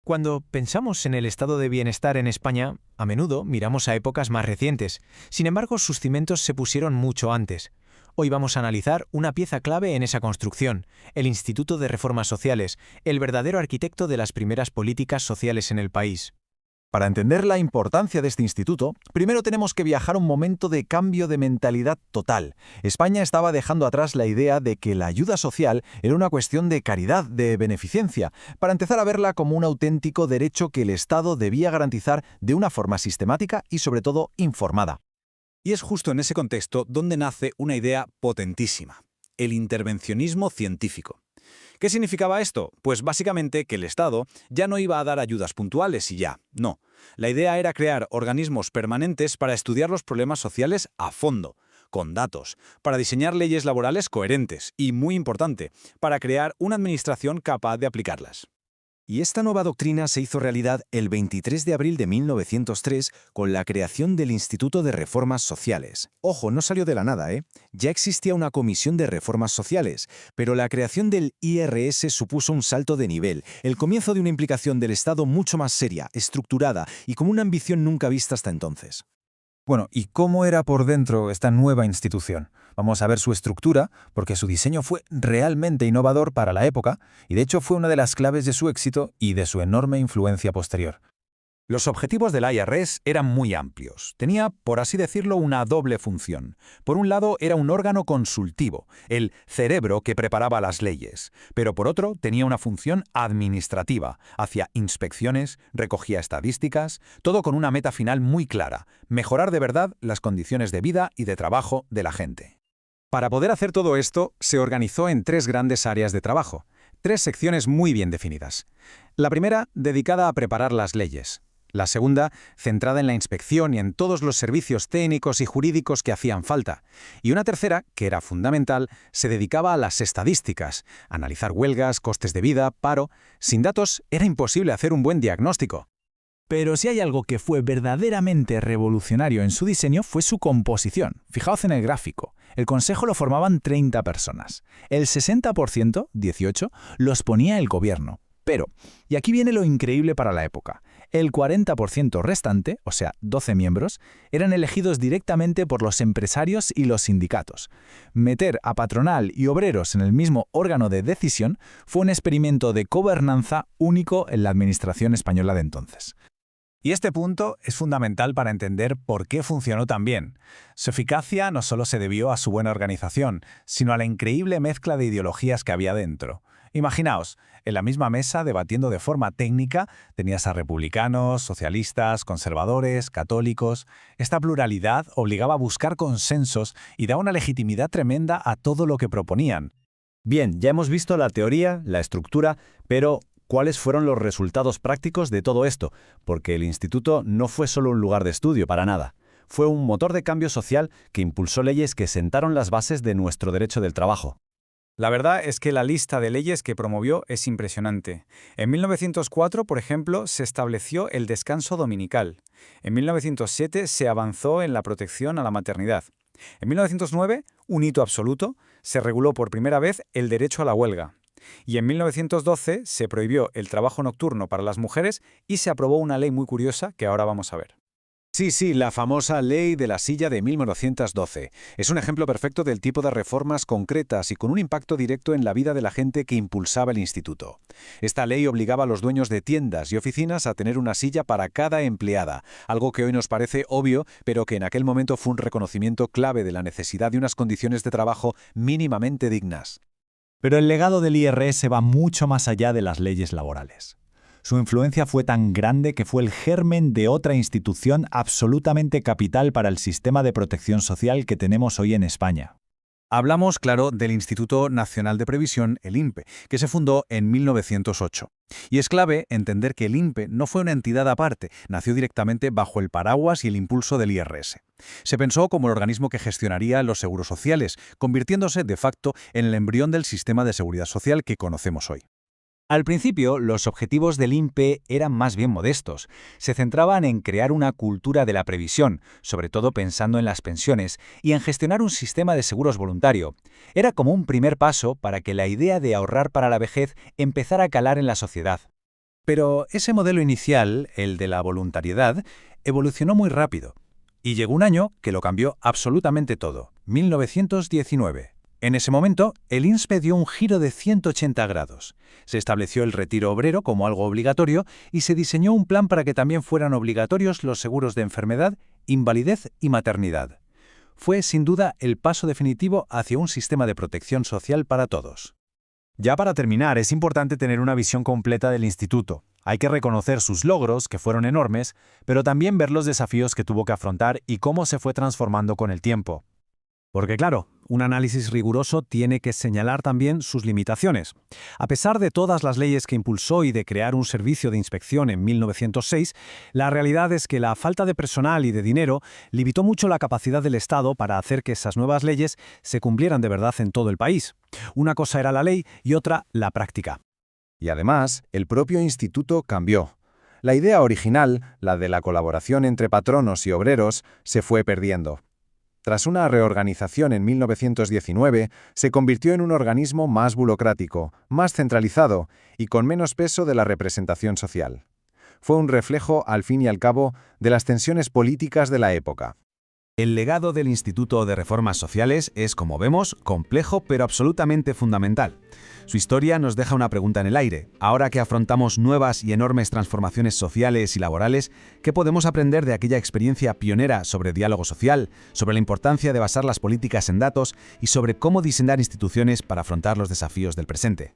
Cuando pensamos en el estado de bienestar en España, a menudo miramos a épocas más recientes. Sin embargo, sus cimientos se pusieron mucho antes. Hoy vamos a analizar una pieza clave en esa construcción, el Instituto de Reformas Sociales, el verdadero arquitecto de las primeras políticas sociales en el país. Para entender la importancia de este instituto, primero tenemos que viajar a un momento de cambio de mentalidad total. España estaba dejando atrás la idea de que la ayuda social era una cuestión de caridad, de beneficencia, para empezar a verla como un auténtico derecho que el Estado debía garantizar de una forma sistemática y sobre todo informada. Y es justo en ese contexto donde nace una idea potentísima: el intervencionismo científico. ¿Qué significaba esto? Pues básicamente que el Estado ya no iba a dar ayudas puntuales y ya, no. La idea era crear organismos permanentes para estudiar los problemas sociales a fondo, con datos, para diseñar leyes laborales coherentes y, muy importante, para crear una administración capaz de aplicarlas. Y esta nueva doctrina se hizo realidad el 23 de abril de 1903 con la creación del Instituto de Reformas Sociales. Ojo, no salió de la nada, ¿eh? Ya existía una comisión de reformas sociales, pero la creación del IRS supuso un salto de nivel, el comienzo de una implicación del Estado mucho más seria, estructurada y con una ambición nunca vista hasta entonces. Bueno, ¿y cómo era por dentro esta nueva institución? Vamos a ver su estructura, porque su diseño fue realmente innovador para la época y de hecho fue una de las claves de su éxito y de su enorme influencia posterior. Los objetivos del IRS eran muy amplios. Tenía, por así decirlo, una doble función. Por un lado, era un órgano consultivo, el cerebro que preparaba las leyes. Pero por otro, tenía una función administrativa. Hacía inspecciones, recogía estadísticas, todo con una meta final muy clara: mejorar de verdad las condiciones de vida y de trabajo de la gente. Para poder hacer todo esto, se organizó en tres grandes áreas de trabajo, tres secciones muy bien definidas. La primera, dedicada a preparar las leyes. La segunda, centrada en la inspección y en todos los servicios técnicos y jurídicos que hacían falta. Y una tercera, que era fundamental, se dedicaba a las estadísticas, analizar huelgas, costes de vida, paro. Sin datos era imposible hacer un buen diagnóstico. Pero si hay algo que fue verdaderamente revolucionario en su diseño fue su composición. Fijaos en el gráfico. El consejo lo formaban 30 personas. El 60%, 18, los ponía el gobierno. Pero, y aquí viene lo increíble para la época, el 40% restante, o sea, 12 miembros, eran elegidos directamente por los empresarios y los sindicatos. Meter a patronal y obreros en el mismo órgano de decisión fue un experimento de gobernanza único en la administración española de entonces. Y este punto es fundamental para entender por qué funcionó tan bien. Su eficacia no solo se debió a su buena organización, sino a la increíble mezcla de ideologías que había dentro. Imaginaos, en la misma mesa, debatiendo de forma técnica, tenías a republicanos, socialistas, conservadores, católicos. Esta pluralidad obligaba a buscar consensos y daba una legitimidad tremenda a todo lo que proponían. Bien, ya hemos visto la teoría, la estructura, pero ¿cuáles fueron los resultados prácticos de todo esto? Porque el instituto no fue solo un lugar de estudio, para nada. Fue un motor de cambio social que impulsó leyes que sentaron las bases de nuestro derecho del trabajo. La verdad es que la lista de leyes que promovió es impresionante. En 1904, por ejemplo, se estableció el descanso dominical. En 1907 se avanzó en la protección a la maternidad. En 1909, un hito absoluto, se reguló por primera vez el derecho a la huelga. Y en 1912 se prohibió el trabajo nocturno para las mujeres y se aprobó una ley muy curiosa que ahora vamos a ver. Sí, la famosa Ley de la Silla de 1912. Es un ejemplo perfecto del tipo de reformas concretas y con un impacto directo en la vida de la gente que impulsaba el instituto. Esta ley obligaba a los dueños de tiendas y oficinas a tener una silla para cada empleada, algo que hoy nos parece obvio, pero que en aquel momento fue un reconocimiento clave de la necesidad de unas condiciones de trabajo mínimamente dignas. Pero el legado del IRS va mucho más allá de las leyes laborales. Su influencia fue tan grande que fue el germen de otra institución absolutamente capital para el sistema de protección social que tenemos hoy en España. Hablamos, claro, del Instituto Nacional de Previsión, el INPE, que se fundó en 1908. Y es clave entender que el INPE no fue una entidad aparte, nació directamente bajo el paraguas y el impulso del IRS. Se pensó como el organismo que gestionaría los seguros sociales, convirtiéndose de facto en el embrión del sistema de seguridad social que conocemos hoy. Al principio, los objetivos del INPE eran más bien modestos. Se centraban en crear una cultura de la previsión, sobre todo pensando en las pensiones, y en gestionar un sistema de seguros voluntario. Era como un primer paso para que la idea de ahorrar para la vejez empezara a calar en la sociedad. Pero ese modelo inicial, el de la voluntariedad, evolucionó muy rápido. Y llegó un año que lo cambió absolutamente todo, 1919. En ese momento, el INSPE dio un giro de 180 grados. Se estableció el retiro obrero como algo obligatorio y se diseñó un plan para que también fueran obligatorios los seguros de enfermedad, invalidez y maternidad. Fue, sin duda, el paso definitivo hacia un sistema de protección social para todos. Ya para terminar, es importante tener una visión completa del instituto. Hay que reconocer sus logros, que fueron enormes, pero también ver los desafíos que tuvo que afrontar y cómo se fue transformando con el tiempo. Porque claro, un análisis riguroso tiene que señalar también sus limitaciones. A pesar de todas las leyes que impulsó y de crear un servicio de inspección en 1906, la realidad es que la falta de personal y de dinero limitó mucho la capacidad del Estado para hacer que esas nuevas leyes se cumplieran de verdad en todo el país. Una cosa era la ley y otra la práctica. Y además, el propio instituto cambió. La idea original, la de la colaboración entre patronos y obreros, se fue perdiendo. Tras una reorganización en 1919, se convirtió en un organismo más burocrático, más centralizado y con menos peso de la representación social. Fue un reflejo, al fin y al cabo, de las tensiones políticas de la época. El legado del Instituto de Reformas Sociales es, como vemos, complejo pero absolutamente fundamental. Su historia nos deja una pregunta en el aire. Ahora que afrontamos nuevas y enormes transformaciones sociales y laborales, ¿qué podemos aprender de aquella experiencia pionera sobre diálogo social, sobre la importancia de basar las políticas en datos y sobre cómo diseñar instituciones para afrontar los desafíos del presente?